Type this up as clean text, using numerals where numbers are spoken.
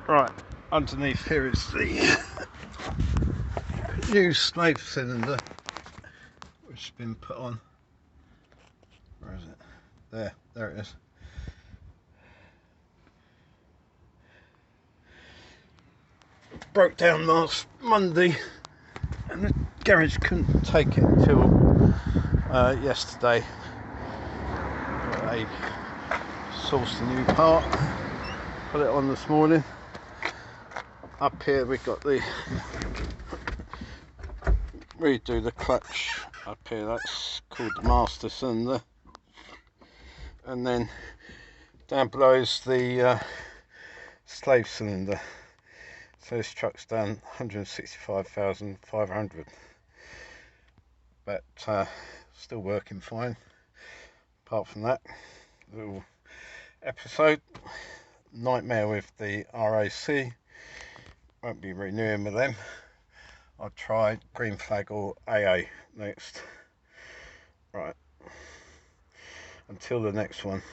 Right, underneath here is the new slave cylinder which has been put on. Where is it? There it is. Broke down last Monday and the garage couldn't take it until yesterday. They sourced a new part, put it on this morning. Up here we've got the redo the clutch up here, that's called the master cylinder, and then down below is the slave cylinder. So this truck's done 165,500, but still working fine. Apart from that little episode, nightmare with the RAC, won't be renewing with them. I'll try green flag or AA next. Right, until the next one.